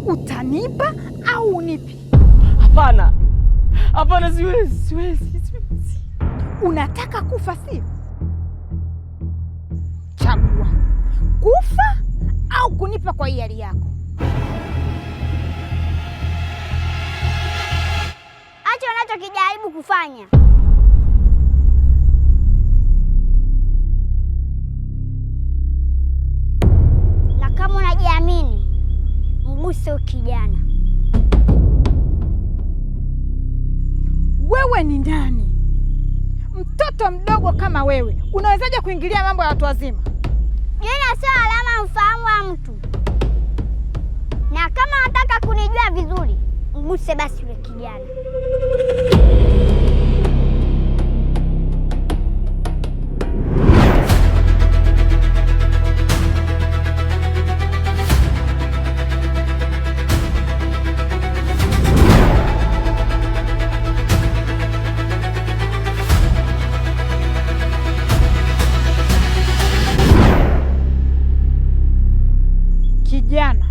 Utanipa au unipi? Hapana, hapana, siwezi. Unataka kufa sio? Chagua kufa au kunipa kwa hiari yako. Acha unachokijaribu kufanya. Na kama unajiamini, mguse ukijana. Wewe ni nani? Mtoto mdogo kama wewe unawezaje kuingilia mambo ya watu wazima? Jina sio alama mfahamu wa mtu. Na kama unataka kunijua vizuri, mguse basi yule kijana. Kijana,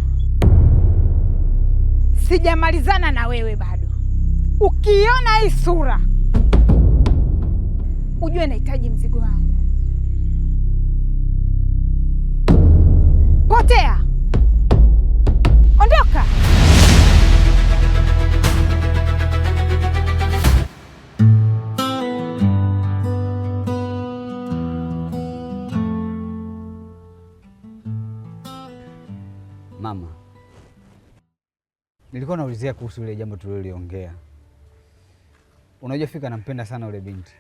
sijamalizana na wewe bado. Ukiona hii sura, ujue nahitaji mzigo wangu. Potea! Ondoka! Mama, nilikuwa naulizia kuhusu ile jambo tuliloliongea. Unajua Fika nampenda sana yule binti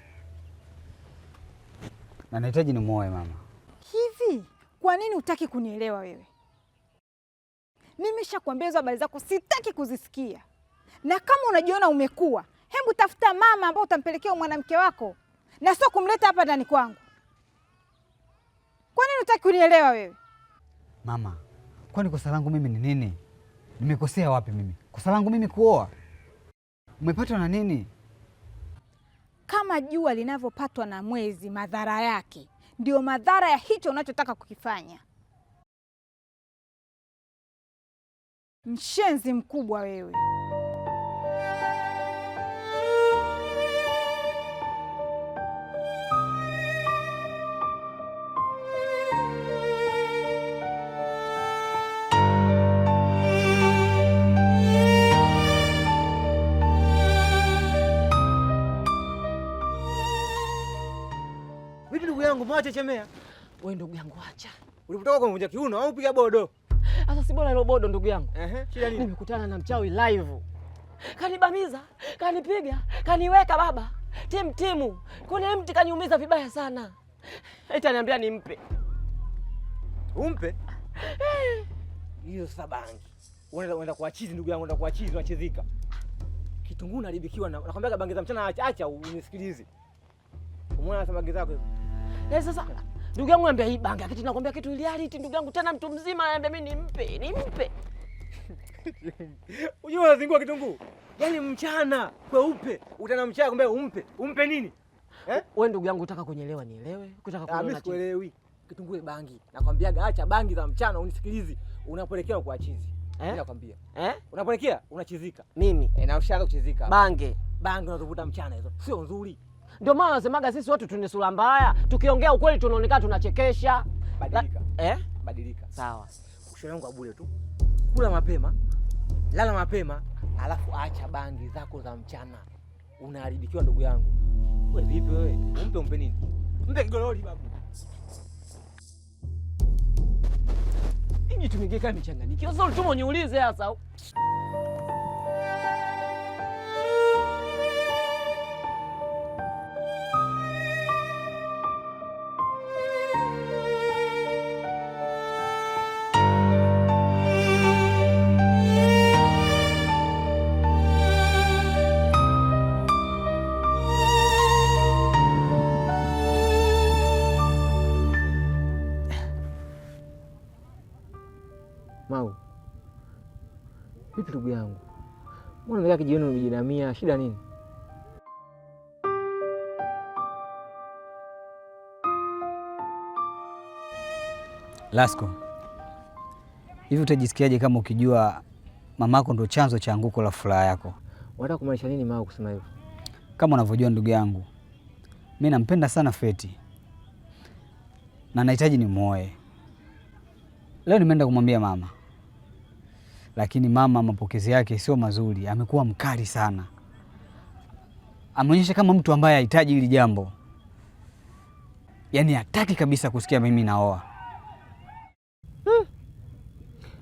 na nahitaji nimuoe mama. Hivi kwa nini hutaki kunielewa wewe? Nimeshakwambia hizo habari zako sitaki kuzisikia. Na kama unajiona umekuwa, hebu tafuta mama ambao utampelekea mwanamke wako na sio kumleta hapa ndani kwangu. Kwa nini hutaki kunielewa wewe? Mama, kwani kosa langu mimi ni nini? Nimekosea wapi mimi? Kosa langu mimi kuoa? Umepatwa na nini? Kama jua linavyopatwa na mwezi, madhara yake ndio madhara ya hicho unachotaka kukifanya. Mshenzi mkubwa wewe. Vipi ndugu yangu, mwache chemea. Wewe ndugu yangu acha. Ulipotoka kwa mmoja kiuno au piga bodo? Sasa si bora ile bodo ndugu yangu. Shida nini? Nimekutana na mchawi live. Kanibamiza, kanipiga, kaniweka baba. Timu. Kuna mti kaniumiza vibaya sana. Eti ananiambia nimpe. Umpe? Hiyo sabangi. Unaenda kuachizi ndugu yangu, unaenda kuachizi unachezika. Kitunguu nalibikiwa na nakwambia bangi za mchana acha unisikilize. Umeona sabangi zako hizo? Sasa ndugu yangu anambia hii bangi, akiti nakwambia kitu reality ndugu yangu, tena mtu mzima anambia mimi nimpe. Unajua unazingua kitunguu? Yaani mchana kweupe, utana mchana kwambia umpe nini? Wewe ndugu yangu unataka kunielewa nielewe, unataka kunielewa. Mimi sikuelewi. Kitunguu bangi. Nakwambiaga acha bangi za mchana unisikilize. Unapelekea kwa chizi. Mimi nakwambia. Unapelekea unachizika. Mimi na ushaanza kuchizika. Bangi unazovuta mchana hizo sio nzuri. Ndio maana nasemaga sisi watu tuna sura mbaya. Tukiongea ukweli tunaonekana tunachekesha. Badilika. Badilika. Sawa. Ushauri wangu wa bure tu. Kula mapema, lala mapema, alafu acha bangi zako za mchana. Unaharibikiwa ndugu yangu. Wewe vipi wewe? Umpe nini? Mpe kigololi babu. Ingi tumigeka michanganyikiwa. Sasa ulituma niulize sasa. Mau. Vipi ndugu yangu? Mbona umekaa kijioni umejinamia? Shida nini? Lasko, hivi utajisikiaje kama ukijua mamako ndo chanzo cha anguko la furaha yako. Unataka kumaanisha nini Mau kusema hivyo? Kama unavyojua ndugu yangu, mimi nampenda sana Feti na nahitaji nimuoe. Leo nimeenda kumwambia mama, lakini mama mapokezi yake sio mazuri, amekuwa mkali sana. Ameonyesha kama mtu ambaye hahitaji hili jambo, yaani hataki kabisa kusikia mimi naoa.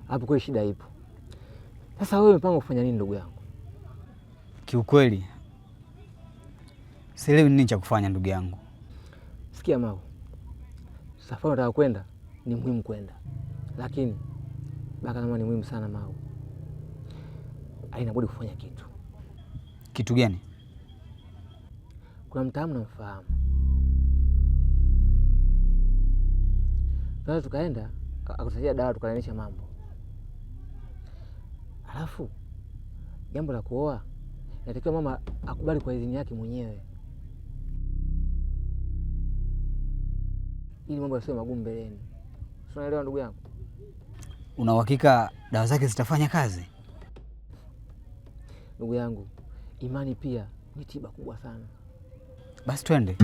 Hapo kwa shida ipo. Sasa wewe umepanga kufanya nini ndugu yangu? Kiukweli sielewi nini cha kufanya ndugu yangu. Sikia Mau, safari unataka kwenda ni muhimu kwenda, lakini baka kama ni muhimu sana Mau, haina budi kufanya kitu. Kitu gani? Kuna mtaalamu namfahamu, tunaweza tukaenda akutajia dawa tukalainisha mambo. Alafu jambo la kuoa inatakiwa mama akubali kwa idhini yake mwenyewe, ili mambo yasiwe magumu mbeleni. Unaelewa ndugu yangu? Una uhakika dawa zake zitafanya kazi? Ndugu yangu, imani pia ni tiba kubwa sana. Basi twende.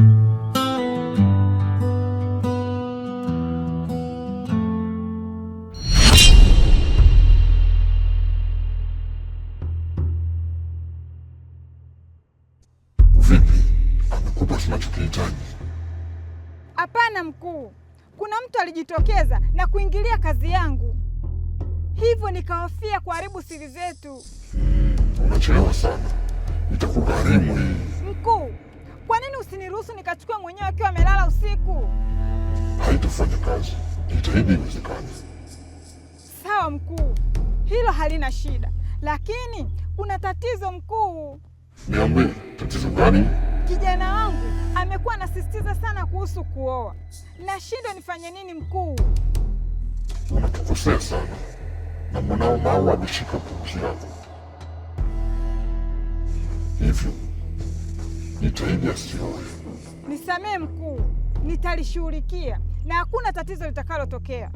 Hapana mkuu, kuna mtu alijitokeza na kuingilia kazi yangu, hivyo nikahofia kuharibu siri zetu. Unachelewa sana, itakugharimu hii. Mkuu, kwa nini usiniruhusu nikachukua mwenyewe akiwa amelala usiku? Haitafanya kazi, jitahidi iwezekane. Sawa mkuu, hilo halina shida, lakini kuna tatizo mkuu. Niambie, tatizo gani? Kijana wangu amekuwa anasisitiza sana kuhusu kuoa. Nashindwa nifanye nini mkuu? Unapokosea sana, na mwanao Mau ameshika pumzi yako, hivyo jitahidi asioe. Nisamehe mkuu, nitalishughulikia na hakuna tatizo litakalotokea.